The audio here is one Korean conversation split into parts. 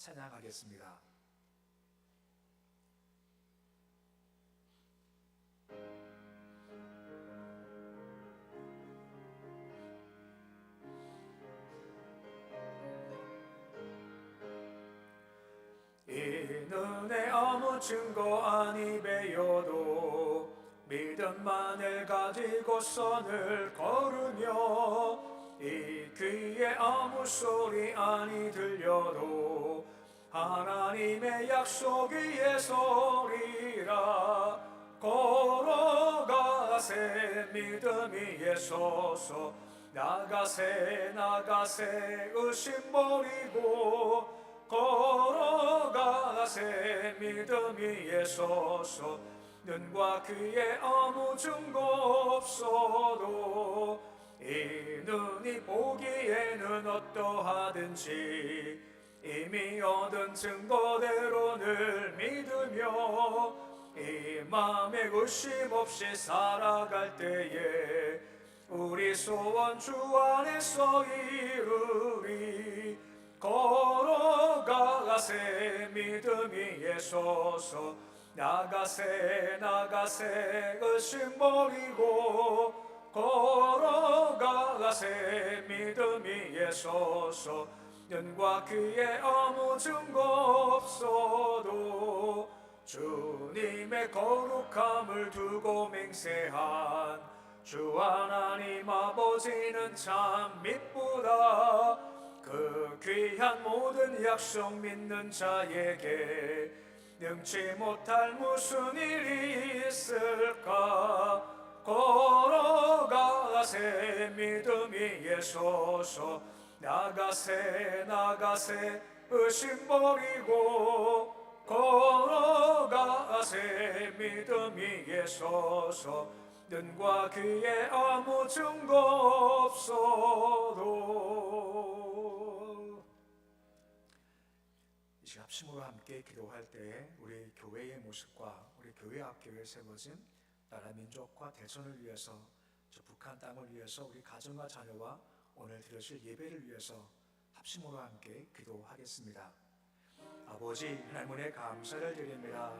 찬양하겠습니다. 이 눈에 아무 증거 아니 배여도 믿음만을 가지고 선을 걸으며 이 귀에 아무 소리 아니 들려도 하나님의 약속 위에 서리라. 걸어가세 믿음 위에 서서 나가세 의심 버리고 걸어가세 믿음 위에 서서 눈과 귀에 아무 증거 없어도 이 눈이 보기에는 어떠하든지 이미 얻은 증거대로 늘 믿으며 이 맘에 의심 없이 살아갈 때에 우리 소원 주 안에서 이루리. 걸어가세 믿음 위에 서서 나가세 의심 버리고 걸어가세 믿음 위에 서서 눈과 귀에 아무 증거 없어도 주님의 거룩함을 두고 맹세한 주 하나님 아버지는 참 미쁘다. 그 귀한 모든 약속 믿는 자에게 능치 못할 무슨 일이 있을까. 걸어가세 믿음 위에 서서 나가세 의심 버리고 걸어가세 믿음 위에 서서 눈과 귀에 아무 증거 없어도. 이 시간 합심으로 함께 기도할 때 우리 교회의 모습과 우리 교회 앞교회에 세워진 나라 민족과 대선을 위해서, 저 북한 땅을 위해서, 우리 가정과 자녀와 오늘 드려질 예배를 위해서 합심으로 함께 기도하겠습니다. 아버지 하나님 은혜 감사를 드립니다.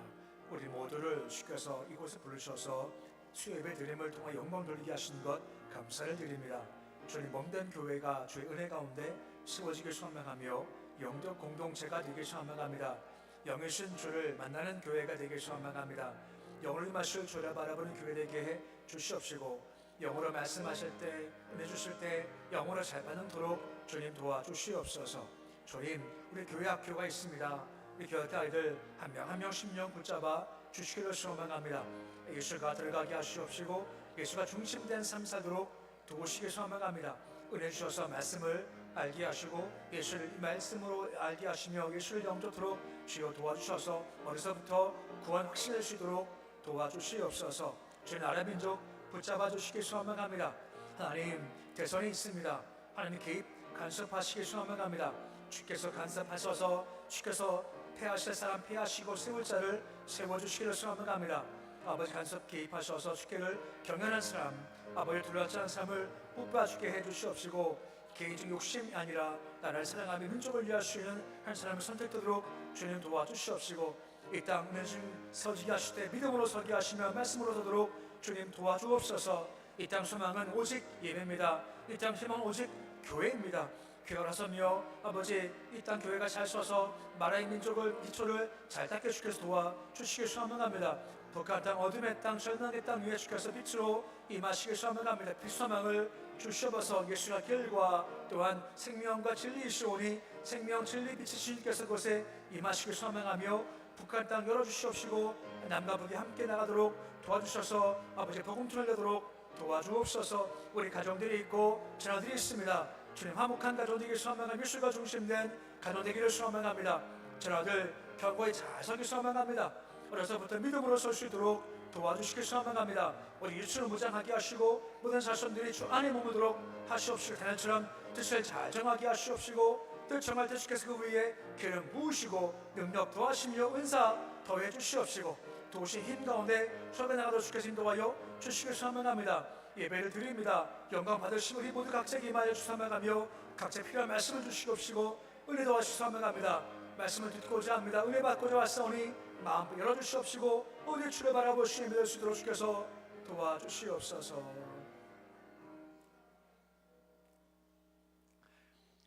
우리 모두를 주께서 이곳에 부르셔서 수예배 드림을 통해 영광 돌리게 하신 것 감사를 드립니다. 주님 몸된 교회가 주의 은혜 가운데 세워지길 소망하며 영적 공동체가 되길 소망합니다. 영이신 주를 만나는 교회가 되길 소망합니다. 영으로 임하실 주를 바라보는 교회 되게 해 주시옵시고 영으로 말씀하실 때, 은혜 주실 때 영으로 잘 받도록 주님 도와주시옵소서. 주님, 우리 교회 학교가 있습니다. 우리 교회 아이들 한 명 한 명 심령 붙잡아 주시기를 소망합니다. 예수가 들어가게 하시옵시고 예수가 중심된 삶 살도록 도우시기 소망합니다. 은혜 주셔서 말씀을 알게 하시고 예수를 이 말씀으로 알게 하시며 예수를 영접토록 주여 도와주셔서 어디서부터 구원 확신할 수 있도록 도와주시옵소서. 주의 나라 민족 붙잡아 주시기 소망합니다. 하나님, 대선이 있습니다. 하나님 개입 간섭하시기 소망합니다. 주께서 간섭하셔서 주께서 패하실 사람 패하시고 세울 자를 세워주시기를 소망합니다. 아버지 간섭 개입하셔서 주께를 경연한 사람, 아버지를 둘러싼 삶을 뽑아주게 해주시옵시고 개인적 욕심이 아니라 나라를 사랑하며 민족을 위할 수 있는 한 사람을 선택되도록 주님 도와주시옵시고 이 땅 은혜중 서지게 하실 때 믿음으로 서게 하시며 말씀으로 서도록 주님 도와주옵소서. 이 땅 소망은 오직 예배입니다. 이 땅 희망은 오직 교회입니다. 교회가 나서며 아버지 이 땅 교회가 잘 서서 나라의 민족을 기초를 잘 닦여 주께서 도와주시길 소망합니다. 북한 땅 어둠의 땅 절망의 땅 위에 주께서 빛으로 임하시길 소망합니다. 빛소망을 주시옵소서. 예수가 길과 또한 생명과 진리이시오니 생명 진리 빛이신 주께서 그곳에 임하시길 소망하며 북한 땅 열어주시옵시고 남과 북이 함께 나가도록 도와주셔서 아버지 복음 전하도록 도와주옵소서. 우리 가정들이 있고 자녀들이 있습니다. 주님 화목한 가정 되기를 소망하며 예수가 중심된 가정 되기를 소망합니다. 자녀들 견고히 잘 서기 소망합니다. 어려서부터 믿음으로 설 수 있도록 도와주시길 소망합니다. 우리 유치를 무장하게 하시고 모든 자손들이 주 안에 머무도록 하시옵시고 자녀처럼 뜻을 잘 정하게 하시옵시고 뜻 정할 때 주께서 그 위에 기름 부으시고 능력 더하시며 은사 더해 주시옵시고 도시 힘 가운데 수업에 나가도 주께서 인도하여 주시길 소망합니다. 예배를 드립니다. 영광 받으시고 우리 모두 각자 임하여 주사망하며 각자 필요한 말씀을 주시옵시고 은혜 더하시기 소망합니다. 말씀을 듣고자 합니다. 은혜 받고자 왔사오니 마음 열어주시옵시고 오늘 주를 바라보시며 믿을 수 있도록 주께서 도와주시옵소서.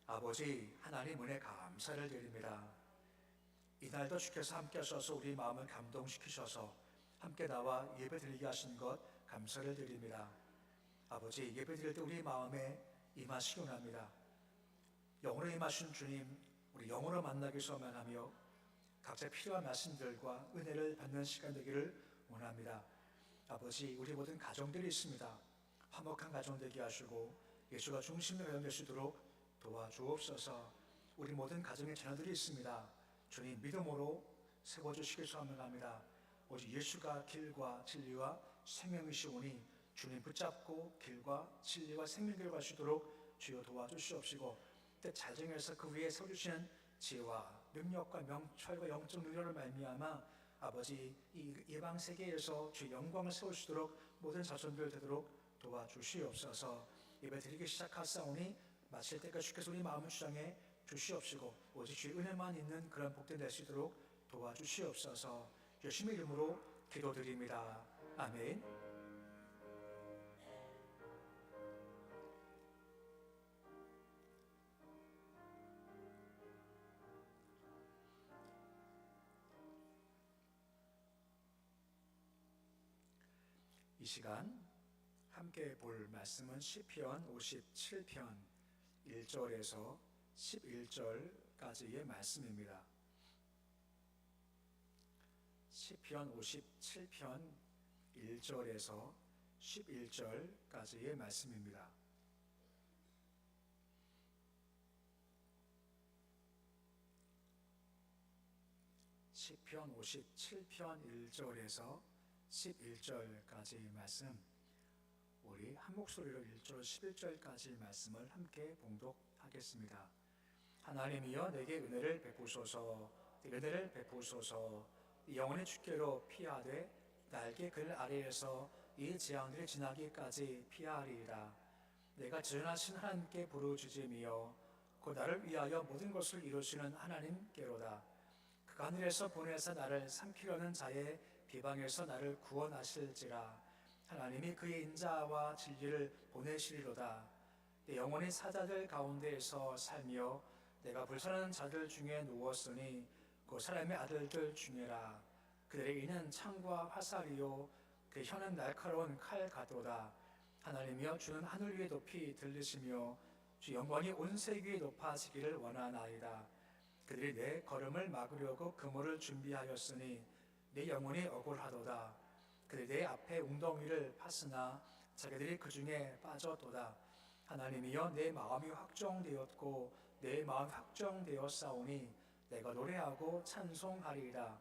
아버지 하나님 은혜 감사를 드립니다. 이날도 주께서 함께 하셔서 우리 마음을 감동시키셔서 함께 나와 예배 드리게 하신 것 감사를 드립니다. 아버지 예배 드릴 때 우리 마음에 임하시기 원합니다. 영으로 임하신 주님 우리 영으로 만나기 소원하며 각자 필요한 말씀들과 은혜를 받는 시간 되기를 원합니다. 아버지 우리 모든 가정들이 있습니다. 화목한 가정 되게 하시고 예수가 중심으로 될 수 있도록 도와주옵소서. 우리 모든 가정의 자녀들이 있습니다. 주님 믿음으로 세워주시길 소원합니다. 오직 예수가 길과 진리와 생명이시오니 주님 붙잡고 길과 진리와 생명길을 갈 수 있도록 주여 도와주시옵시고 뜻 잘 정해서 그 위에 세워주시는 지혜와 능력과 명철과 영적 능력을 말미암아 아버지 이 예방 세계에서 주의 영광을 세울 수 있도록 모든 자손들 되도록 도와주시옵소서. 예배 드리기 시작하사오니 마칠 때까지 주께서 우리 마음을 주장해 주시옵시고 오직 주의 은혜만 있는 그런 복된 될 수 있도록 도와주시옵소서. 예수님의 이름으로 기도드립니다. 아멘. 이 시간 함께 볼 말씀은 시편 57편 1절에서 11절까지의 말씀입니다. 시편 57편 1절에서 11절까지의 말씀입니다. 시편 57편 1절에서 11절까지의 말씀, 우리 한 목소리로 1절 11절까지 말씀을 함께 봉독하겠습니다. 하나님이여 내게 은혜를 베푸소서. 은혜를 베푸소서. 영원히 주께로 피하되 날개 글 아래에서 이 재앙들이 지나기까지 피하리이다. 내가 전하신 하나님께 부르짖으며 곧 나를 위하여 모든 것을 이루시는 하나님께로다. 그가 하늘에서 보내사 나를 삼키려는 자의 비방에서 나를 구원하실지라. 하나님이 그의 인자와 진리를 보내시리로다. 내 영혼이 사자들 가운데에서 살며 내가 불선한 자들 중에 누웠으니 그 사람의 아들들 중에라. 그들의 이는 창과 화살이요 그 혀는 날카로운 칼가도다. 하나님이여 주는 하늘 위에 높이 들리시며 주 영광이 온 세계에 높아지기를 원하나이다. 그들이 내 걸음을 막으려고 그물을 준비하였으니 내 영혼이 억울하도다. 그들이 내 앞에 웅덩이를 파스나 자기들이 그 중에 빠져도다. 하나님이여 내 마음이 확정되었고 내 마음이 확정되었사오니 내가 노래하고 찬송하리이다.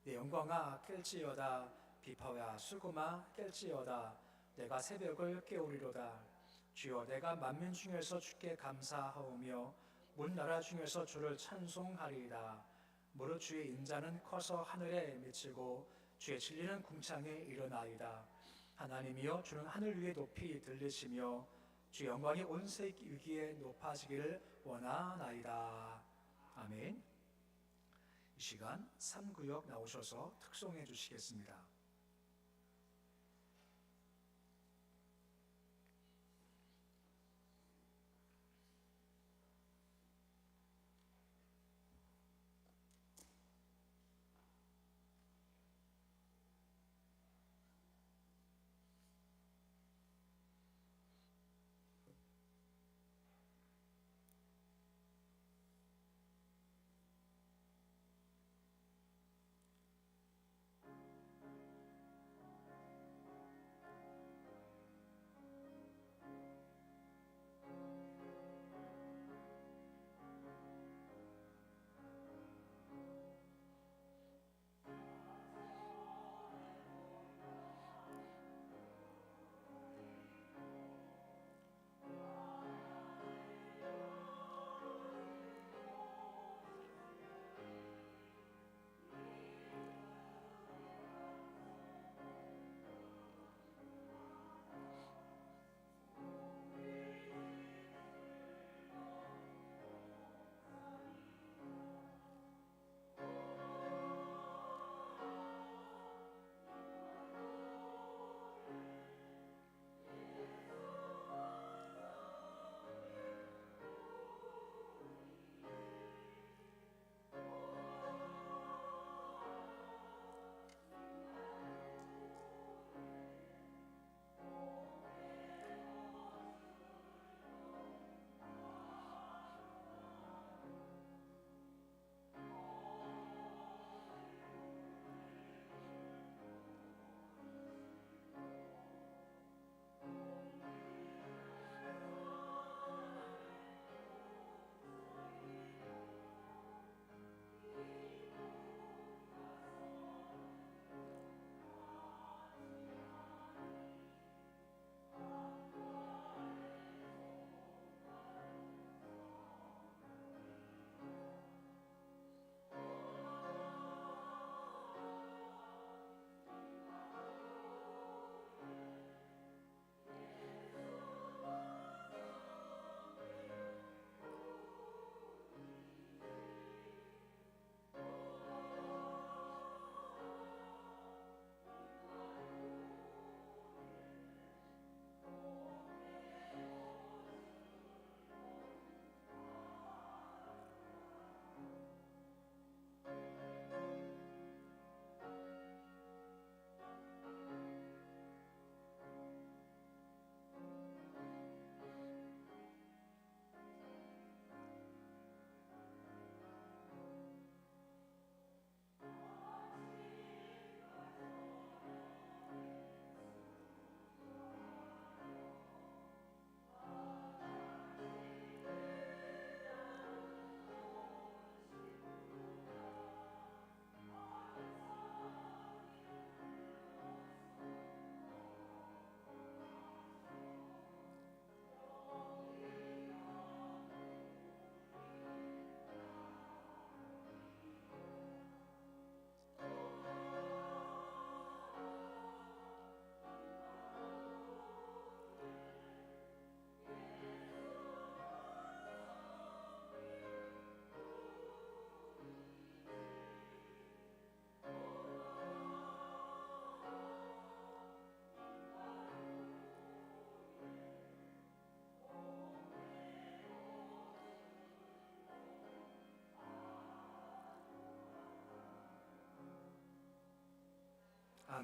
내 영광아 깰지어다. 비파와 수금아 깰지어다. 내가 새벽을 깨우리로다. 주여 내가 만민 중에서 주께 감사하오며 문 나라 중에서 주를 찬송하리이다. 무릇 주의 인자는 커서 하늘에 미치고 주의 진리는 궁창에 이르나이다. 하나님이여 주는 하늘 위에 높이 들리시며 주의 영광이 온 세계 위기에 높아지기를 원하나이다. 아멘. 이 시간 3구역 나오셔서 특송해 주시겠습니다.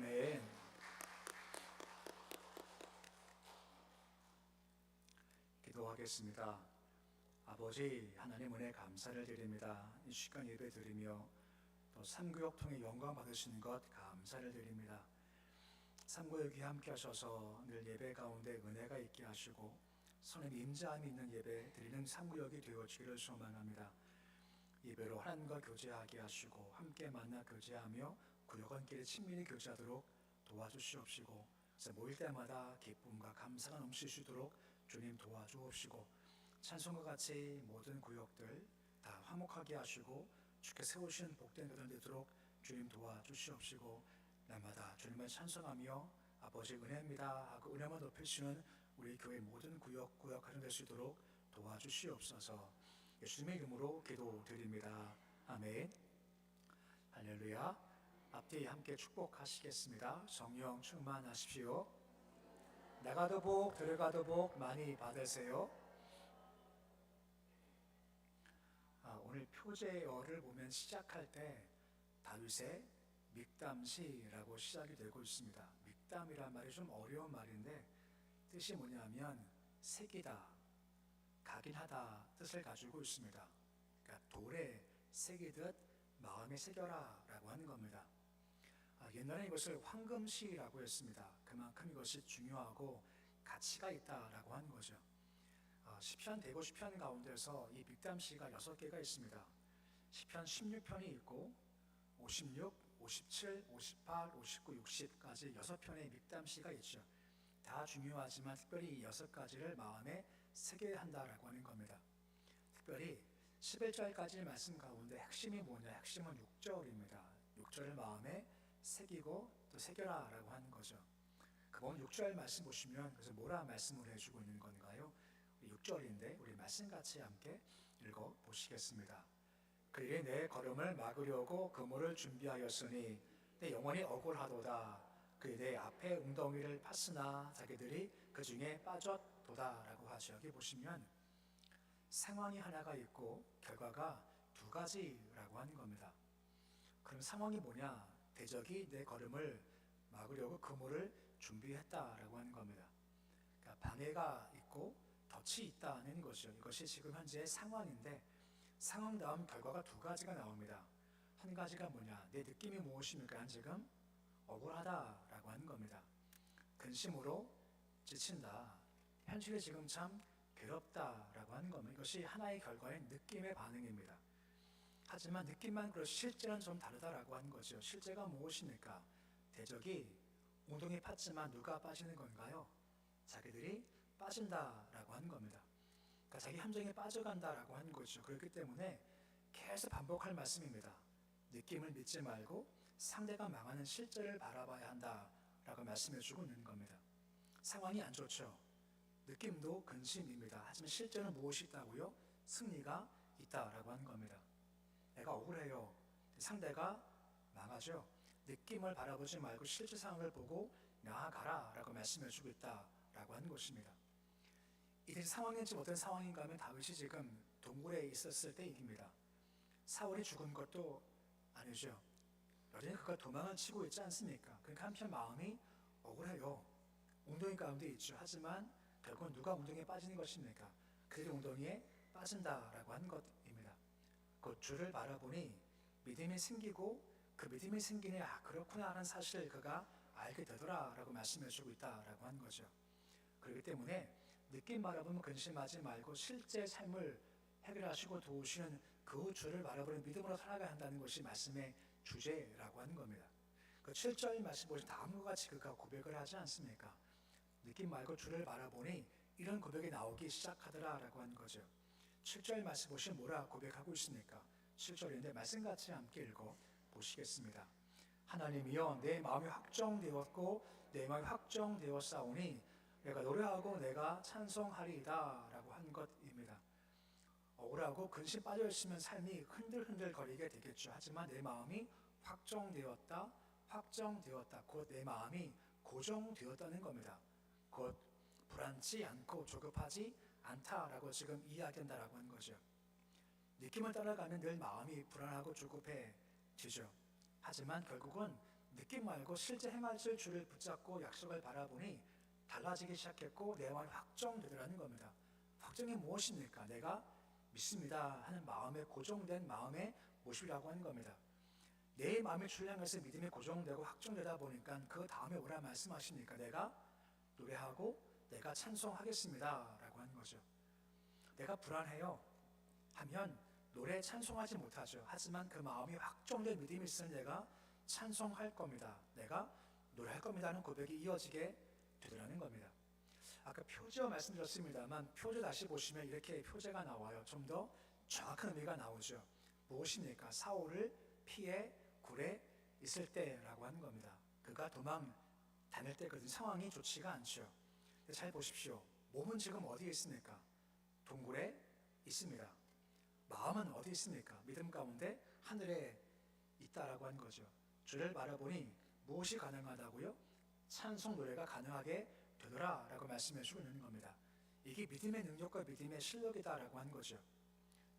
아멘. 기도하겠습니다. 아버지 하나님 은혜 감사를 드립니다. 이 시간 예배 드리며 또 삼구역 통해 영광 받으시는 것 감사를 드립니다. 삼구역이 함께 하셔서 늘 예배 가운데 은혜가 있게 하시고 선의 임재함이 있는 예배 드리는 삼구역이 되어지기를 소망합니다. 예배로 하나님과 교제하게 하시고 함께 만나 교제하며 구역원끼리 친밀히 교제하도록 도와주시옵시고 모일 때마다 기쁨과 감사가 넘치시도록 주님 도와주옵시고 찬송과 같이 모든 구역들 다 화목하게 하시고 주께 세우신 복된 것들 되도록 주님 도와주시옵시고 날마다 주님을 찬송하며 아버지 은혜입니다 하고 은혜만 높이시는 우리 교회 모든 구역 가정 될 수 있도록 도와주시옵소서. 예수님의 이름으로 기도드립니다. 아멘. 할렐루야. 앞뒤 함께 축복하시겠습니다. 성령 충만하십시오. 나가도 복 들어가도 복 많이 받으세요. 오늘 표제어를 보면 시작할 때 다윗의 믹담시라고 시작이 되고 있습니다. 믹담이란 말이 좀 어려운 말인데 뜻이 뭐냐면 새기다, 각인하다 뜻을 가지고 있습니다. 그러니까 돌에 새기듯 마음에 새겨라 라고 하는 겁니다. 옛날에 이것을 황금시라고 했습니다. 그만큼 이것이 중요하고 가치가 있다라고 하는 거죠. 시편 150편 가운데서 이 믹담시가 6개가 있습니다. 시편 16편이 있고 56, 57, 58, 59, 60까지 6편의 믹담시가 있죠. 다 중요하지만 특별히 이 6가지를 마음에 새겨야 한다라고 하는 겁니다. 특별히 11절까지 말씀 가운데 핵심이 뭐냐? 핵심은 6절입니다. 6절을 마음에 새기고 또 새겨라 라고 하는 거죠. 그건 6절 말씀 보시면 그래서 뭐라 말씀을 해주고 있는 건가요? 6절인데 우리 말씀 같이 함께 읽어 보시겠습니다. 그의 내 걸음을 막으려고 그물을 준비하였으니 내 영혼이 억울하도다. 그의 내 앞에 웅덩이를 팠으나 자기들이 그 중에 빠졌도다 라고 하죠. 여기 보시면 상황이 하나가 있고 결과가 2가지라고 하는 겁니다. 그럼 상황이 뭐냐? 대적이 내 걸음을 막으려고 그물을 준비했다라고 하는 겁니다. 그러니까 방해가 있고 덫이 있다는 거죠. 이것이 지금 현재의 상황인데 상황 다음 결과가 2가지가 나옵니다. 한 가지가 뭐냐? 내 느낌이 무엇입니까? 지금 억울하다라고 하는 겁니다. 근심으로 지친다. 현실이 지금 참 괴롭다라고 하는 겁니다. 이것이 하나의 결과인 느낌의 반응입니다. 하지만 느낌만 그렇지 실제는 좀 다르다라고 하는 거죠. 실제가 무엇입니까? 대적이 웅덩이 팠지만 누가 빠지는 건가요? 자기들이 빠진다라고 하는 겁니다. 그러니까 자기 함정에 빠져간다라고 하는 거죠. 그렇기 때문에 계속 반복할 말씀입니다. 느낌을 믿지 말고 상대가 망하는 실제를 바라봐야 한다라고 말씀해주고 있는 겁니다. 상황이 안 좋죠. 느낌도 근심입니다. 하지만 실제는 무엇이 있다고요? 승리가 있다라고 하는 겁니다. 내가 억울해요. 상대가 망하죠. 느낌을 바라보지 말고 실제 상황을 보고 나아가라 라고 말씀해주고 있다라고 하는 것입니다. 이 상황이 지금 어떤 상황인가 하면 다윗이 지금 동굴에 있었을 때 얘기입니다. 사울이 죽은 것도 아니죠. 여전히 그가 도망을 치고 있지 않습니까? 그러니까 한편 마음이 억울해요. 웅덩이 가운데 있죠. 하지만 결국은 누가 웅덩이에 빠지는 것입니까? 그들이 웅덩이에 빠진다라고 하는 것입니다. 그 주를 바라보니 믿음이 생기고 그 믿음이 생기니 그렇구나 하는 사실을 그가 알게 되더라라고 말씀해주고 있다라고 하는 거죠. 그렇기 때문에 느낌 바라보면 근심하지 말고 실제 삶을 해결하시고 도우시는 그 주를 바라보는 믿음으로 살아가야 한다는 것이 말씀의 주제라고 하는 겁니다. 그 7절 말씀 보시면 다음과 같이 그가 고백을 하지 않습니까? 느낌 말고 주를 바라보니 이런 고백이 나오기 시작하더라라고 하는 거죠. 7절 말씀 보시면 뭐라 고백하고 있습니까? 7절인데 말씀같이 함께 읽어 보시겠습니다. 하나님이여 내 마음이 확정되었고 내 마음이 확정되었사오니 내가 노래하고 내가 찬송하리이다 라고 한 것입니다. 억울하고 근심 빠져있으면 삶이 흔들흔들 거리게 되겠죠. 하지만 내 마음이 확정되었다 곧 내 마음이 고정되었다는 겁니다. 곧 불안치 않고 조급하지 않다라고 지금 이야기한다라고 하는 거죠. 느낌을 따라가면 늘 마음이 불안하고 조급해지죠. 하지만 결국은 느낌 말고 실제 행하실 주를 붙잡고 약속을 바라보니 달라지기 시작했고 내 마음이 확정되더라는 겁니다. 확정이 무엇입니까? 내가 믿습니다 하는 마음에 고정된 마음의 모습이라고 하는 겁니다. 내 마음의 주를 향해서 믿음이 고정되고 확정되다 보니까 그 다음에 뭐라 말씀하십니까? 내가 노래하고 내가 찬송하겠습니다 라고 하는 거죠. 내가 불안해요 하면 노래 찬송하지 못하죠. 하지만 그 마음이 확정된 믿음이 있으면 내가 찬송할 겁니다. 내가 노래할 겁니다 하는 고백이 이어지게 되더라는 겁니다. 아까 표제어 말씀드렸습니다만 표제 다시 보시면 이렇게 표제가 나와요. 좀 더 정확한 의미가 나오죠. 무엇입니까? 사울을 피해 굴에 있을 때라고 하는 겁니다. 그가 도망 다닐 때 그 상황이 좋지가 않죠. 잘 보십시오. 몸은 지금 어디에 있습니까? 동굴에 있습니다. 마음은 어디 있습니까? 믿음 가운데 하늘에 있다라고 하는 거죠. 주를 바라보니 무엇이 가능하다고요? 찬송 노래가 가능하게 되더라 라고 말씀해 주고 있는 겁니다. 이게 믿음의 능력과 믿음의 실력이다라고 하는 거죠.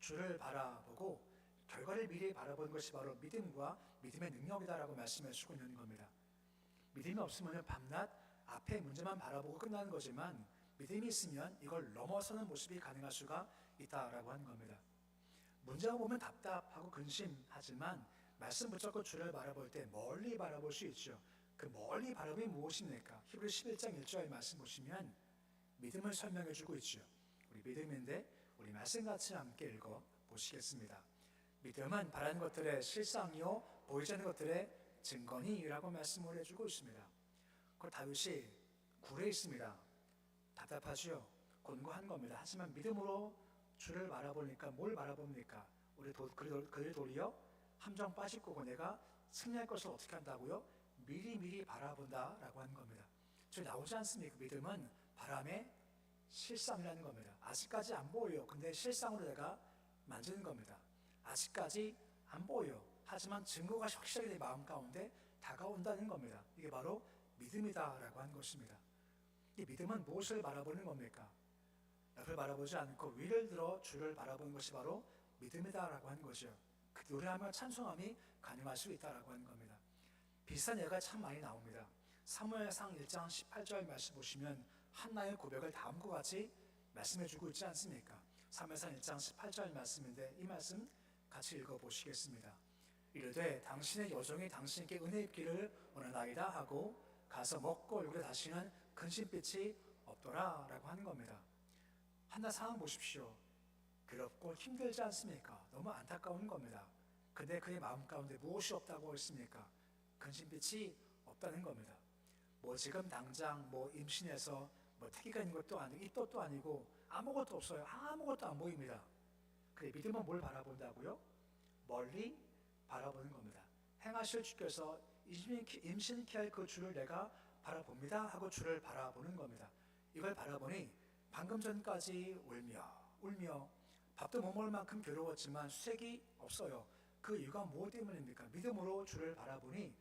주를 바라보고 결과를 미리 바라보는 것이 바로 믿음과 믿음의 능력이다라고 말씀해 주고 있는 겁니다. 믿음이 없으면 밤낮 앞에 문제만 바라보고 끝나는 거지만 믿음이 있으면 이걸 넘어서는 모습이 가능할 수가 있다라고 하는 겁니다. 문제가 보면 답답하고 근심하지만 말씀 붙잡고 주를 바라볼 때 멀리 바라볼 수 있죠. 그 멀리 바라봄이 무엇입니까? 히브리서 11장 1절 말씀 보시면 믿음을 설명해 주고 있죠. 우리 믿음인데 우리 말씀 같이 함께 읽어 보시겠습니다. 믿음은 바라는 것들의 실상이요 보이지 않는 것들의 증거니라고 말씀을 해주고 있습니다. 그 다윗이 굴에 있습니다. 답답하지요. 곤고한 겁니다. 하지만 믿음으로 주를 바라보니까 뭘 바라봅니까? 우리 그를 도리어 함정 빠질 거고 내가 승리할 것을 어떻게 한다고요? 미리 바라본다라고 하는 겁니다. 저기 나오지 않습니까? 믿음은 바람의 실상이라는 겁니다. 아직까지 안 보여요. 근데 실상으로 내가 만지는 겁니다. 아직까지 안 보여요. 하지만 증거가 확실하게 내 마음 가운데 다가온다는 겁니다. 이게 바로 믿음이다라고 하는 것입니다. 이 믿음은 무엇을 바라보는 겁니까? 옆을 바라보지 않고 위를 들어 주를 바라보는 것이 바로 믿음이다라고 하는 거죠. 그 노래하며 찬송함이 가능할 수 있다라고 하는 겁니다. 비슷한 예가 참 많이 나옵니다. 사무엘상 1장 18절 말씀 보시면 한나의 고백을 다음과 같이 말씀해주고 있지 않습니까? 사무엘상 1장 18절 말씀인데 이 말씀 같이 읽어보시겠습니다. 이르되 당신의 여종이 당신께 은혜 입기를 원하나이다 하고 가서 먹고 얼굴에 다시는 근심빛이 없더라 라고 하는 겁니다. 한나 상황 보십시오. 괴롭고 힘들지 않습니까? 너무 안타까운 겁니다. 근데 그의 마음 가운데 무엇이 없다고 했습니까? 근심빛이 없다는 겁니다. 뭐 지금 당장 뭐 임신해서 뭐 태기가 있는 것도 아니고 입덧도 아니고 아무것도 없어요. 아무것도 안 보입니다. 그래 믿음은 뭘 바라본다고요? 멀리 바라보는 겁니다. 행하실 주께서 임신케 할 그 주를 내가 바라봅니다 하고 주를 바라보는 겁니다. 이걸 바라보니 방금 전까지 울며 밥도 못 먹을 만큼 괴로웠지만 수색이 없어요. 그 이유가 무엇 때문입니까? 믿음으로 주를 바라보니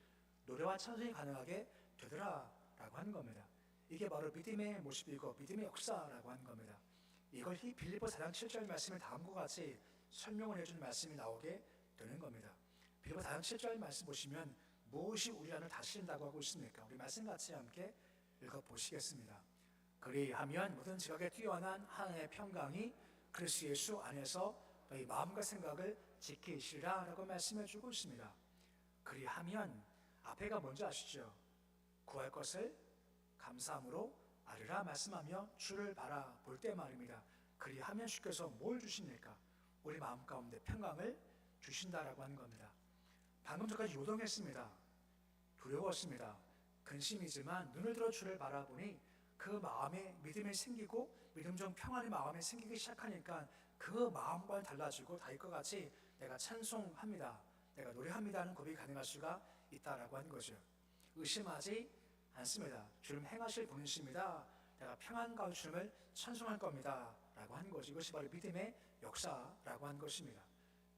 노래와 찬송이 가능하게 되더라라고 하는 겁니다. 이게 바로 믿음의 모습이고 믿음의 역사라고 하는 겁니다. 이걸 빌립보 4장 7절 말씀을 다음과 같이 설명을 해주는 말씀이 나오게 되는 겁니다. 빌립보 4장 7절 말씀 보시면 무엇이 우리 안을 다스린다고 하고 있습니까? 우리 말씀 같이 함께 읽어보시겠습니다. 그리하면 모든 지각에 뛰어난 하나님의 평강이 그리스도 예수 안에서 너희 마음과 생각을 지키시리라 라고 말씀해 주고 있습니다. 그리하면 앞에가 뭔지 아시죠? 구할 것을 감사함으로 아뢰라 말씀하며 주를 바라볼 때 말입니다. 그리하면 주께서 뭘 주십니까? 우리 마음 가운데 평강을 주신다라고 하는 겁니다. 방금 전까지 요동했습니다. 두려웠습니다. 근심이지만 눈을 들어 주를 바라보니 그 마음에 믿음이 생기고 믿음 중 평안의 마음이 생기기 시작하니까 그 마음과는 달라지고 다윗과 같이 내가 찬송합니다. 내가 노래합니다 하는 고백이 가능할 수가 있다라고 하는 거죠. 의심하지 않습니다. 주님 행하실 분이십니다. 내가 평안 가운데 주님을 찬송할 겁니다 라고 하는 거죠. 이것이 바로 믿음의 역사라고 하는 것입니다.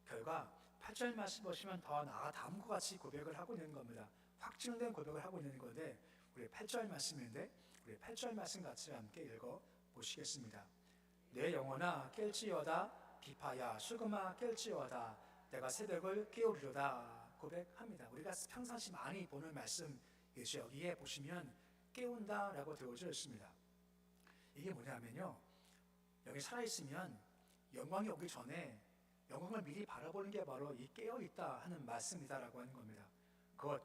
결과 8절 말씀 보시면 더 나아 다음과 같이 고백을 하고 있는 겁니다. 확증된 고백을 하고 있는 건데 우리 8절 말씀인데 우리 8절 말씀 같이 함께 읽어보시겠습니다. 내 영혼아 깰지어다 기파야 수금아 깰지어다 내가 새벽을 깨우리로다 고백합니다. 우리가 평상시 많이 보는 말씀이죠. 여기에 보시면 깨운다라고 되어져 있습니다. 이게 뭐냐면요, 여기 살아있으면 영광이 오기 전에 영광을 미리 바라보는 게 바로 이 깨어있다 하는 말씀이다라고 하는 겁니다. 곧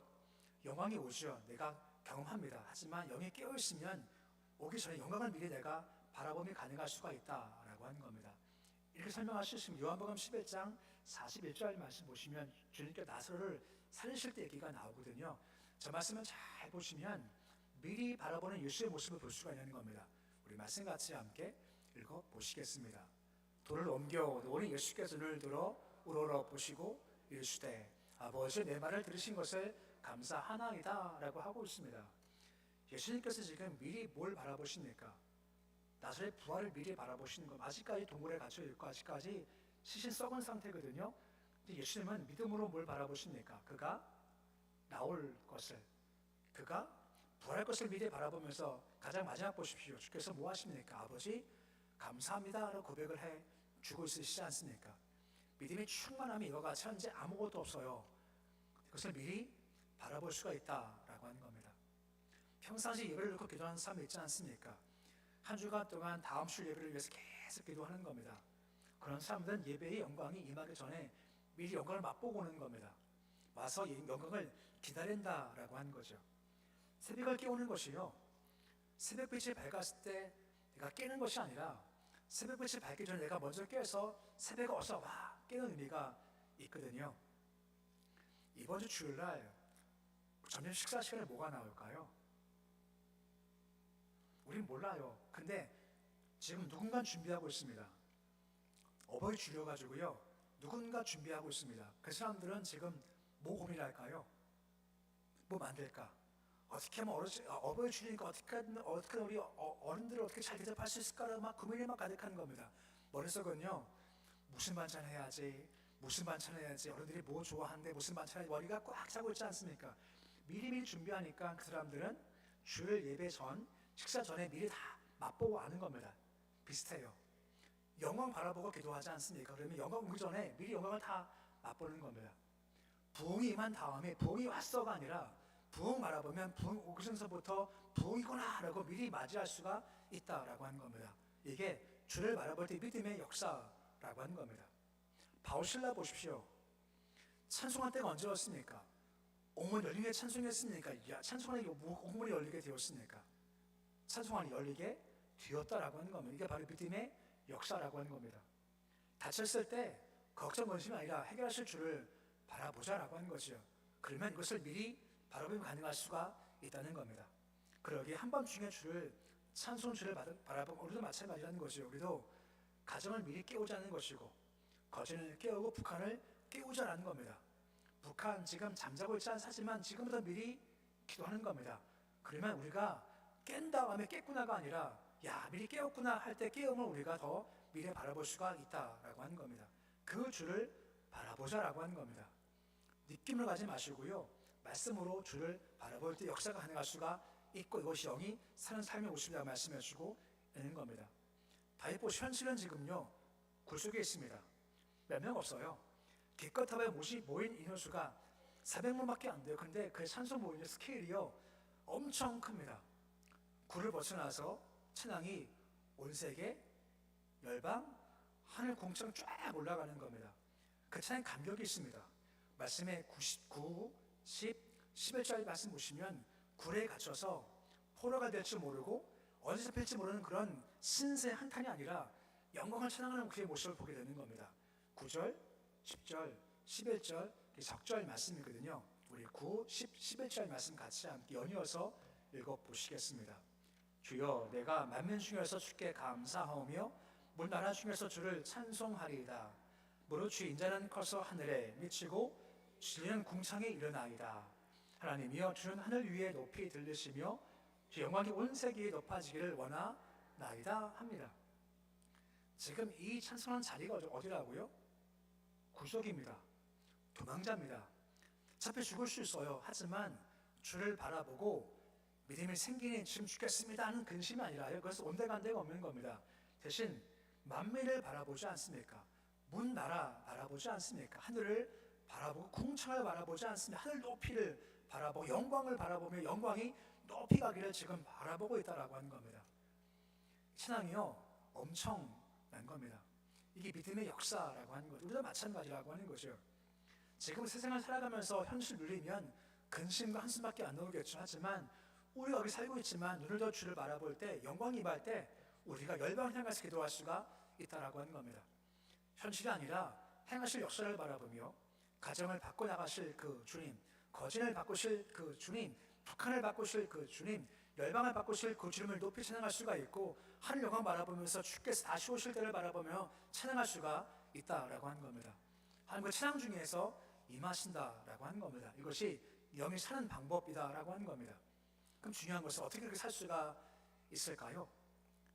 영광이 오죠. 내가 경험합니다. 하지만 영이 깨어있으면 오기 전에 영광을 미리 내가 바라봄이 가능할 수가 있다라고 하는 겁니다. 이렇게 설명하시면 요한복음 11장 41절 말씀 보시면 주님께 나사로를 살리실 때 얘기가 나오거든요. 저 말씀을 잘 보시면 미리 바라보는 예수의 모습을 볼 수가 있는 겁니다. 우리 말씀 같이 함께 읽어보시겠습니다. 돌을 옮겨 오니 예수께서 눈을 들어 우러러 보시고 이르시되 아버지 내 말을 들으신 것을 감사하나이다 라고 하고 있습니다. 예수님께서 지금 미리 뭘 바라보십니까? 나사로의 부활을 미리 바라보시는 것. 아직까지 동굴에 갇혀 있고 아직까지 시신 썩은 상태거든요. 근데 예수님은 믿음으로 뭘 바라보십니까? 그가 나올 것을, 그가 부활할 것을 미리 바라보면서 가장 마지막 보십시오. 주께서 뭐 하십니까? 아버지 감사합니다 라고 고백을 해 주고 있으시지 않습니까? 믿음의 충만함이 이와 같이 현재 아무것도 없어요. 그것을 미리 바라볼 수가 있다라고 하는 겁니다. 평상시 예배를 놓고 기도하는 사람이 있지 않습니까? 한 주간 동안 다음 주 예배를 위해서 계속 기도하는 겁니다. 그런 사람들은 예배의 영광이 임하기 전에 미리 영광을 맛보고 오는 겁니다. 와서 이 영광을 기다린다라고 하는 거죠. 새벽을 깨우는 것이요, 새벽빛이 밝았을 때 내가 깨는 것이 아니라 새벽빛이 밝기 전에 내가 먼저 깨서 새벽에 어서 와 깨는 의미가 있거든요. 이번 주 주일날 점심 식사 시간에 뭐가 나올까요? 우린 몰라요. 근데 지금 누군가 준비하고 있습니다. 어버이 주려가지고요, 누군가 준비하고 있습니다. 그 사람들은 지금 뭐 고민할까요? 뭐 만들까? 어떻게 하면 어버이 주니까 어떻게 우리 어른들을 어떻게 잘 대접할 수 있을까를 막 고민이 막 가득한 겁니다. 머릿속은요, 무슨 반찬 해야지, 무슨 반찬 해야지, 어른들이 뭐 좋아하는데 무슨 반찬 해야지, 머리가 꽉 차고 있지 않습니까? 미리미리 준비하니까 그 사람들은 주일 예배 전, 식사 전에 미리 다 맛보고 아는 겁니다. 비슷해요. 영광 바라보고 기도하지 않습니까? 그러면 영광 오기 전에 미리 영광을 다 맛보는 겁니다. 부흥이 임한 다음에 부흥이 왔어가 아니라 부흥 바라보면 부흥 오기 전서부터 부흥이구나 라고 미리 맞이할 수가 있다라고 하는 겁니다. 이게 주를 바라볼 때 믿음의 역사라고 하는 겁니다. 바울신라 보십시오. 찬송할 때가 언제였습니까? 옥문 열리게 찬송했습니까? 찬송하니 옥문이 열리게 되었습니까? 찬송하니 열리게 되었다라고 하는 겁니다. 이게 바로 믿음의 역사라고 하는 겁니다. 다쳤을 때 걱정 근심이 아니라 해결하실 주를 바라보자라고 하는 거죠. 그러면 이것을 미리 바라보면 가능할 수가 있다는 겁니다. 그러기에 한밤중에 주를 찬송 주를 바라보면 우리도 마찬가지라는 거죠. 우리도 가정을 미리 깨우자는 것이고 거진을 깨우고 북한을 깨우자라는 겁니다. 북한 지금 잠자고 있지 않지만 지금부터 미리 기도하는 겁니다. 그러면 우리가 깬 다음에 깼구나가 아니라 야 미리 깨웠구나 할 때 깨움을 우리가 더 미리 바라볼 수가 있다라고 하는 겁니다. 그 주를 바라보자라고 하는 겁니다. 느낌을 가지 마시고요, 말씀으로 주를 바라볼 때 역사가 가능할 수가 있고 이것이 영이 사는 삶의 모습이라고 말씀해 주고 있는 겁니다. 다윗보 현실은 지금요 굴속에 있습니다. 몇 명 없어요. 기껏하면 모인 인원수가 400명밖에 안 돼요. 근데 그 찬송 모임의 스케일이요 엄청 큽니다. 굴을 벗어나서 찬양이 온 세계, 열방, 하늘 공처럼 쫙 올라가는 겁니다. 그 찬양 감격이 있습니다. 말씀에 99, 10, 11절 말씀 보시면 굴에 갇혀서 포로가 될지 모르고 어디서 잡힐지 모르는 그런 신세 한탄이 아니라 영광을 찬양하는 그의 모습을 보게 되는 겁니다. 9절, 10절, 11절 적절 말씀이거든요. 우리 9, 10, 11절 말씀 같이 함께 연이어서 읽어보시겠습니다. 주여 내가 만민 중에서 주께 감사하오며 문 나라 중에서 주를 찬송하리이다. 무릇 주 인자는 커서 하늘에 미치고 주는 궁창에 이르나이다. 하나님이여 주는 하늘 위에 높이 들리시며 주 영광이 온 세계에 높아지기를 원하나이다 합니다. 지금 이 찬송하는 자리가 어디라고요? 구속입니다. 도망자입니다. 어차피 죽을 수 있어요. 하지만 주를 바라보고 믿음이 생기니 지금 죽겠습니다 하는 근심이 아니라요, 그래서 온데간데가 없는 겁니다. 대신 만민을 바라보지 않습니까? 문 나라 바라보지 않습니까? 하늘을 바라보고 궁창을 바라보지 않습니다. 하늘 높이를 바라보고 영광을 바라보며 영광이 높이 가기를 지금 바라보고 있다라고 하는 겁니다. 신앙이요 엄청난 겁니다. 이게 믿음의 역사라고 하는 거죠. 우리도 마찬가지라고 하는 거죠. 지금 세상을 살아가면서 현실 누리면 근심과 한숨밖에 안 나오겠죠. 하지만 우리가 여기 살고 있지만 눈을 더 주를 바라볼 때 영광이 임할 때 우리가 열방을 향해서 기도할 수가 있다라고 하는 겁니다. 현실이 아니라 행하실 역사를 바라보며 가정을 바꿔나가실 그 주님, 거진을 바꾸실 그 주님, 북한을 바꾸실 그 주님, 열방을 바꾸실 그 주님을 높이 찬양할 수가 있고 하늘 영광 바라보면서 주께서 다시 오실 때를 바라보며 찬양할 수가 있다라고 하는 겁니다. 하나님의 찬양 중에서 임하신다라고 하는 겁니다. 이것이 영이 사는 방법이다라고 하는 겁니다. 그럼 중요한 것은 어떻게 그렇게 살 수가 있을까요?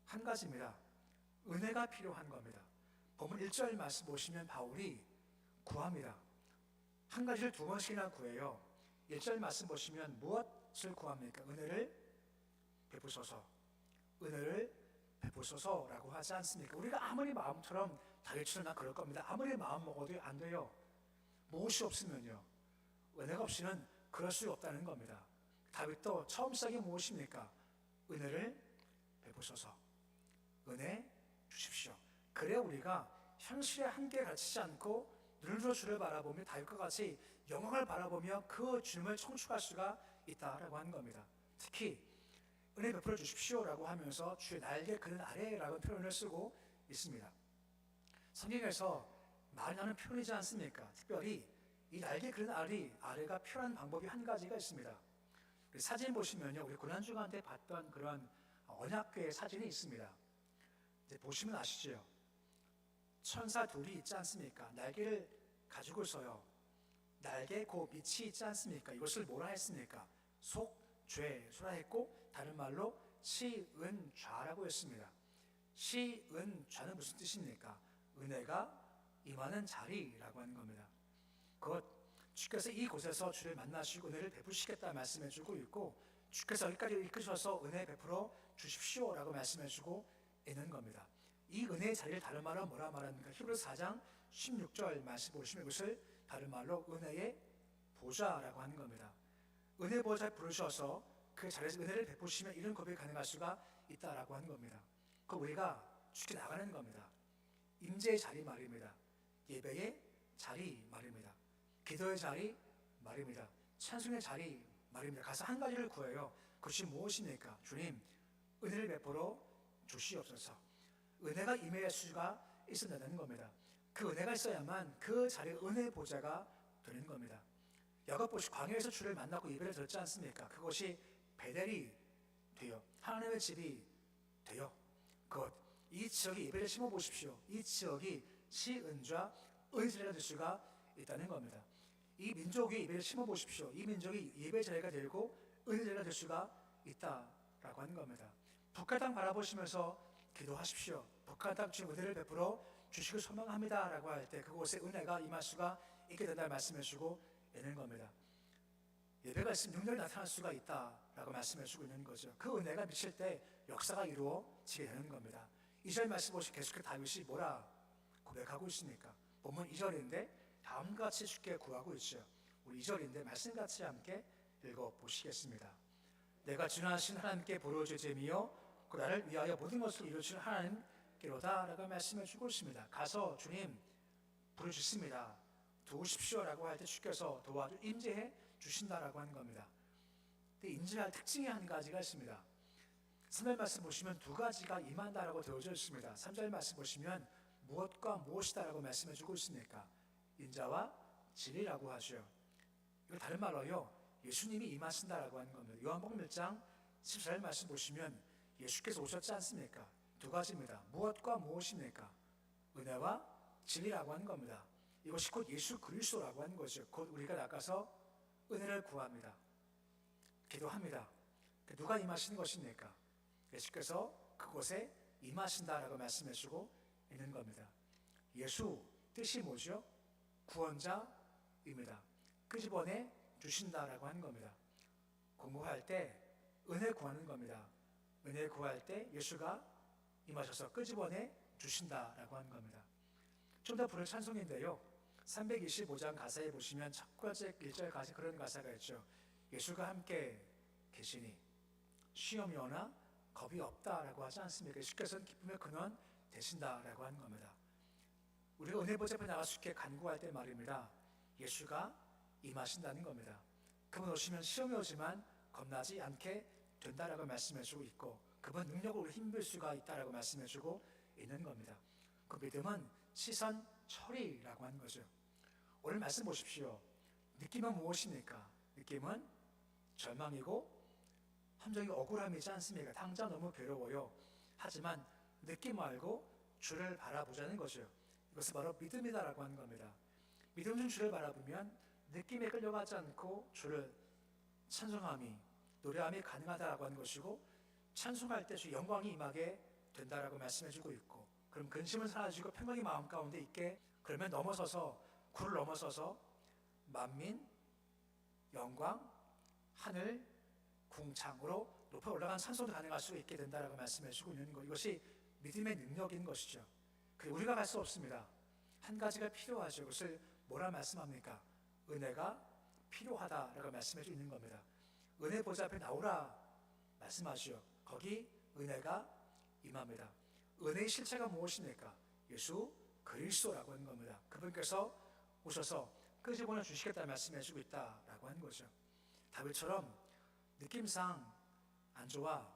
한 가지입니다. 은혜가 필요한 겁니다. 본문 1절 말씀 보시면 바울이 구합니다. 한 가지를 두 번씩이나 구해요. 1절 말씀 보시면 무엇을 구합니까? 은혜를 베푸소서, 은혜를 베푸소서라고 하지 않습니까? 우리가 아무리 마음처럼 다윗처럼 나 그럴 겁니다. 아무리 마음 먹어도 안 돼요. 무엇이 없으면요, 은혜가 없이는 그럴 수 없다는 겁니다. 다윗도 처음 시작이 무엇입니까? 은혜를 베푸소서, 은혜 주십시오. 그래 우리가 현실의 한계에 갇히지 않고 눈을 들어 주를 바라보며 다윗과 같이 영광을 바라보며 그 주님을 청축할 수가 있다라고 하는 겁니다. 특히 은혜 베풀어 주십시오라고 하면서 주의 날개 그늘 아래라고 표현을 쓰고 있습니다. 성경에서 말이 나는 표현이지 않습니까? 특별히 이 날개 그늘 아래가 표현한 방법이 한 가지가 있습니다. 우리 사진 보시면요, 우리 고난주간 때 봤던 그런 언약궤의 사진이 있습니다. 이제 보시면 아시죠? 천사 둘이 있지 않습니까? 날개를 가지고서요, 날개 그 밑이 있지 않습니까? 이것을 뭐라 했습니까? 속죄소라 했고 다른 말로 시은좌라고 했습니다. 시은좌는 무슨 뜻입니까? 은혜가 임하는 자리라고 하는 겁니다. 곧 주께서 이곳에서 주를 만나시고 은혜를 베푸시겠다 말씀해주고 있고 주께서 여기까지 이끄셔서 은혜 베풀어 주십시오라고 말씀해주고 있는 겁니다. 이 은혜의 자리를 다른 말로 뭐라 말합니까? 히브리서 4장 16절 말씀 보시면 이것을 다른 말로 은혜의 보좌라고 하는 겁니다. 은혜 보좌에 부르셔서 그 자리에서 은혜를 베푸시면 이런 고백이 가능할 수가 있다라고 하는 겁니다. 그 우리가 주께 나가는 겁니다. 임재의 자리 말입니다. 예배의 자리 말입니다. 기도의 자리 말입니다. 찬송의 자리 말입니다. 가서 한 가지를 구해요. 그것이 무엇입니까? 주님, 은혜를 베풀어 주시옵소서. 은혜가 임할 수가 있어야되는 겁니다. 그 은혜가 있어야만 그 자리가 은혜의 보좌가 되는 겁니다. 야곱 보시 광야에서 주를 만나고 예배를 드렸지 않습니까? 그것이 베델이 되어 하나님의 집이 되어 이 지역에 예배를 심어 보십시오. 이 지역이 시은좌 은혜자리가 될 수가 있다는 겁니다. 이 민족이 예배를 심어 보십시오. 이 민족이 예배 자리가 되고 은혜 자리가 될 수가 있다라고 하는 겁니다. 북한 땅 바라보시면서 기도하십시오. 북한 땅 주님 은혜를 베풀어 주시길 소망합니다라고 할 때 그곳에 은혜가 임할 수가 있게 된다는 말씀해주고 있는 겁니다. 예배가 있으면 능력이 나타날 수가 있다라고 말씀해주고 있는 거죠. 그 은혜가 미칠 때 역사가 이루어지게 되는 겁니다. 2절 말씀 보시면 계속해서 다윗이 뭐라 고백하고 있습니까? 본문 2절인데 다음과 같이 주께 구하고 있죠. 우리 2절인데 말씀같이 함께 읽어보시겠습니다. 내가 진노하신 하나님께 보로제제미여 그 나를 위하여 모든 것을 이루신 하나님께로다 라고 말씀해주고 있습니다. 가서 주님 부르셨습니다. 도우십시오라고 할 때 주께서 도와주 임재해 주신다라고 하는 겁니다. 근데 임재할 특징이 한 가지가 있습니다. 3절 말씀 보시면 두 가지가 임한다라고 되어져 있습니다. 3절 말씀 보시면 무엇과 무엇이다라고 말씀해주고 있습니까? 인자와 진리라고 하죠. 이거 다른 말로요, 예수님이 임하신다라고 하는 겁니다. 요한복음 1장 14절 말씀 보시면 예수께서 오셨지 않습니까? 두 가지입니다. 무엇과 무엇입니까? 은혜와 진리라고 하는 겁니다. 이것이 곧 예수 그리스도라고 하는 거죠. 곧 우리가 나가서 은혜를 구합니다. 기도합니다. 누가 임하시는 것입니까? 예수께서 그곳에 임하신다라고 말씀해주고 있는 겁니다. 예수 뜻이 뭐죠? 구원자입니다. 끄집어내 주신다라고 하는 겁니다. 공부할 때 은혜 구하는 겁니다. 은혜 구할 때 예수가 임하셔서 끄집어내 주신다라고 하는 겁니다. 좀 더 부른 찬송인데요, 325장 가사에 보시면 첫 번째 1절까지 그런 가사가 있죠. 예수가 함께 계시니 시험이 오나 겁이 없다라고 하지 않습니까? 예수께서는 기쁨의 근원 되신다라고 하는 겁니다. 우리가 은혜 보좌 앞에 나가 쉽게 간구할 때 말입니다. 예수가 임하신다는 겁니다. 그분 오시면 시험이 오지만 겁나지 않게 된다라고 말씀해주고 있고, 그분 능력으로 힘볼 수가 있다라고 말씀해주고 있는 겁니다. 그 믿음은 시선 처리라고 하는 거죠. 오늘 말씀 보십시오. 느낌은 무엇입니까? 느낌은 절망이고 함정이 억울함이지 않습니까? 당장 너무 괴로워요. 하지만 느낌 말고 주를 바라보자는 거죠. 이것은 바로 믿음이다라고 하는 겁니다. 믿음 중 주를 바라보면 느낌에 끌려가지 않고 주를 찬송함이, 노래함이 가능하다라고 하는 것이고, 찬송할 때 주 영광이 임하게 된다라고 말씀해주고 있고, 그럼 근심은 사라지고 평강이 마음 가운데 있게, 그러면 넘어서서 구를 넘어서서 만민, 영광, 하늘, 궁창으로 높아 올라간 산소도 가능할 수 있게 된다라고 말씀해주고 있는 것, 이것이 믿음의 능력인 것이죠. 그리고 우리가 갈 수 없습니다. 한 가지가 필요하죠. 그것을 뭐라 말씀합니까? 은혜가 필요하다라고 말씀해주고 있는 겁니다. 은혜 보좌 앞에 나오라 말씀하시오. 거기 은혜가 임합니다. 은혜의 실체가 무엇입니까? 예수 그리스도라고 하는 겁니다. 그분께서 오셔서 끄집어내 주시겠다 말씀해주고 있다라고 하는 거죠. 다윗처럼 느낌상 안 좋아,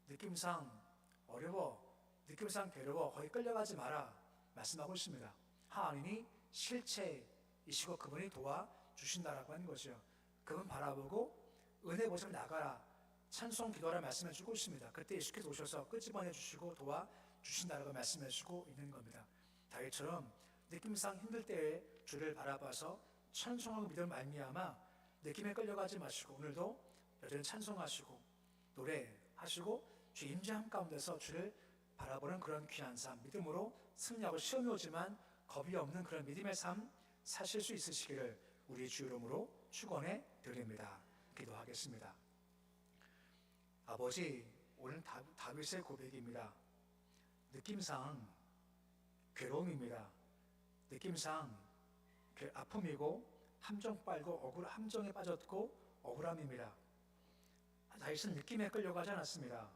느낌상 어려워, 느낌상 괴로워, 거기 끌려가지 마라 말씀하고 있습니다. 하나님이 실체이시고 그분이 도와주신다라고 하는 거죠. 그분 바라보고 은혜 보좌로 나가라, 찬송 기도하라 말씀해 주고 있습니다. 그때 예수께서 오셔서 끄집어내 주시고 도와주신다라고 말씀해 주고 있는 겁니다. 다윗처럼 느낌상 힘들 때에 주를 바라봐서 찬송하고 믿음을 말미암아 느낌에 끌려가지 마시고 오늘도 여전히 찬송하시고 노래하시고 주 임재함 가운데서 주를 바라보는 그런 귀한 삶, 믿음으로 승리하고 시험이 오지만 겁이 없는 그런 믿음의 삶 사실 수 있으시기를 우리 주 이름으로 축원해 드립니다. 기도하겠습니다. 아버지, 오늘 다윗의 고백입니다. 느낌상 괴로움입니다. 느낌상 아픔이고 함정 빨고 함정에 빠졌고 억울함입니다. 다윗은 느낌에 끌려가지 않았습니다.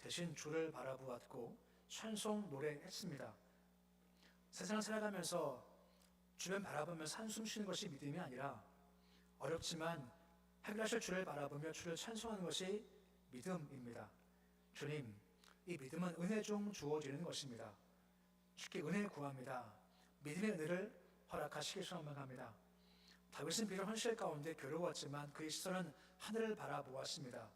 대신 주를 바라보았고 찬송 노래했습니다. 세상을 살아가면서 주변 바라보면서 한숨 쉬는 것이 믿음이 아니라 어렵지만 해결하실 주를 바라보며 주를 찬송하는 것이 믿음입니다. 주님, 이 믿음은 은혜 중 주어지는 것입니다. 주께 은혜를 구합니다. 믿음의 은혜를 허락하시기 소망합니다. 다윗은 비록 현실 가운데 괴로웠지만 그의 시선은 하늘을 바라보았습니다.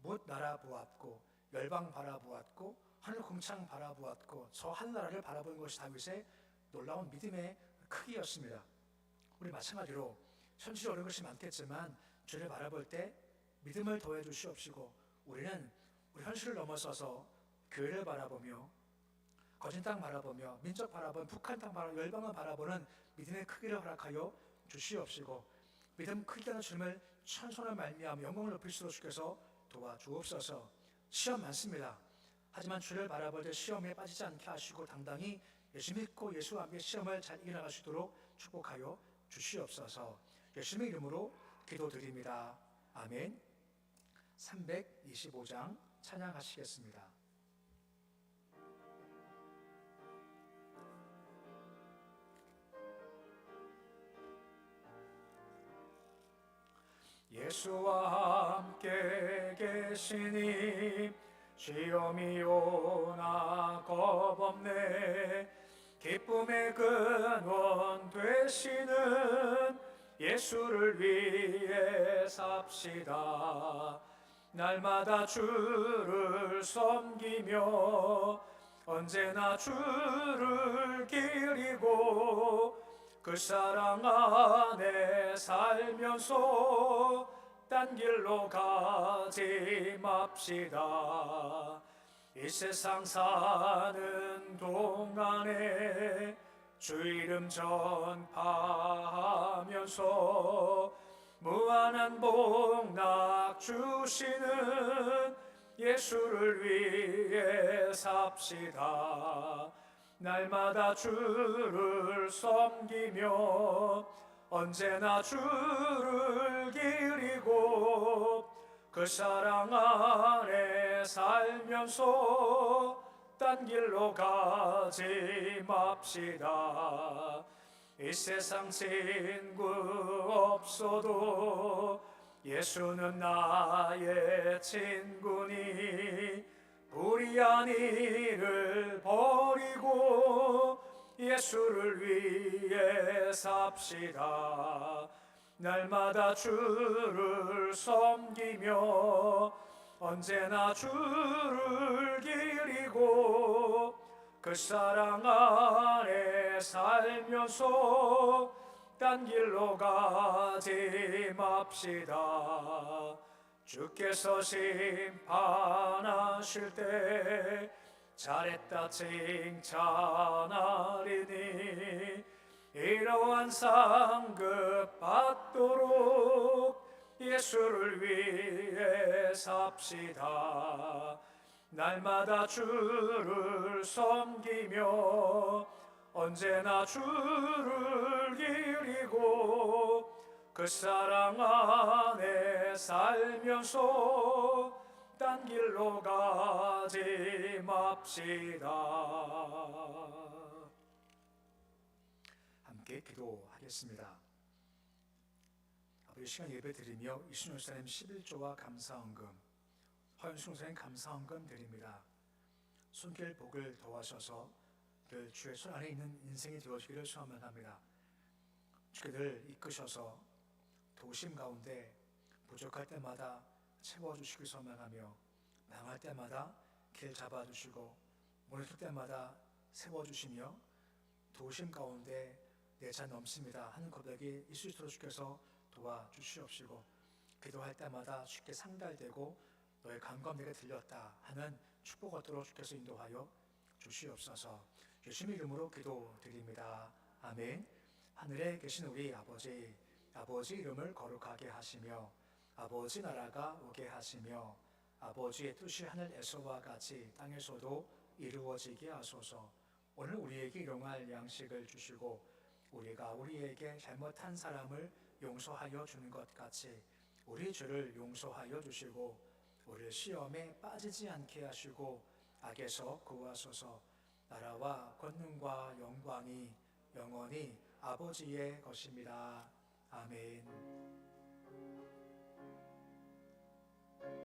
못 날아보았고 열방 바라보았고 하늘 궁창 바라보았고 저 하늘나라를 바라보는 것이 다윗의 놀라운 믿음의 크기였습니다. 우리 마찬가지로 현실이 어려운 것이 많겠지만 주를 바라볼 때 믿음을 더해 주시옵시고 우리는 우리 현실을 넘어서서 교회를 바라보며 거진 땅 바라보며 민족 바라보며 북한 땅 바라보며 열방을 바라보는 믿음의 크기를 허락하여 주시옵시고 믿음 크기가 주님을 찬송을 말미암아 영광을 높일 수 있게 주께서 도와주옵소서. 시험 많습니다. 하지만 주를 바라볼 때 시험에 빠지지 않게 하시고 당당히 예수 믿고 예수와 함께 시험을 잘 이겨나갈 수 있도록 축복하여 주시옵소서. 예수님의 이름으로 기도드립니다. 아멘. 325장 찬양하시겠습니다. 예수와 함께 계시니 시험이 오나 겁없네. 기쁨의 근원 되시는 예수를 위해 삽시다. 날마다 주를 섬기며 언제나 주를 기리고 그 사랑 안에 살면서 딴 길로 가지 맙시다. 이 세상 사는 동안에 주 이름 전파하면서 무한한 복락 주시는 예수를 위해 삽시다. 날마다 주를 섬기며 언제나 주를 기리고 그 사랑 안에 살면서 딴 길로 가지 맙시다. 이 세상 친구 없어도 예수는 나의 친구니 불의한 일을 버리고 예수를 위해 삽시다. 날마다 주를 섬기며 언제나 주를 기리고 그 사랑 안에 살면서 딴 길로 가지 맙시다. 주께서 심판하실 때 잘했다 칭찬하리니 이러한 상급 받도록 예수를 위해 삽시다. 날마다 주를 섬기며 언제나 주를 기리고 그 사랑 안에 살면서 딴 길로 가지 맙시다. 함께 기도하겠습니다. 아버지, 시간 예배 드리며 이순영 목사님 11조와 감사헌금, 허윤수 목사님 감사헌금 드립니다. 손길 복을 더하셔서 늘 주의 손 안에 있는 인생이 되어지기를 소원합니다. 주께 늘 이끄셔서 도심 가운데 부족할 때마다 채워주시길 소원하며 망할 때마다 길 잡아주시고 무너질 때마다 세워주시며 도심 가운데 내 차 넘습니다 하는 고백이 있을 수 있도록 주께서 도와주시옵시고 기도할 때마다 주께 상달되고 너의 간구가 내게 들렸다 하는 축복 얻도록 주께서 인도하여 주시옵소서. 예수님 이름으로 기도드립니다. 아멘. 하늘에 계신 우리 아버지, 아버지 이름을 거룩하게 하시며 아버지 나라가 오게 하시며 아버지의 뜻이 하늘에서와 같이 땅에서도 이루어지게 하소서. 오늘 우리에게 일용할 양식을 주시고 우리가 우리에게 잘못한 사람을 용서하여 주는 것 같이 우리 죄를 용서하여 주시고 우리를 시험에 빠지지 않게 하시고 악에서 구하소서. 나라와 권능과 영광이 영원히 아버지의 것입니다. 아멘.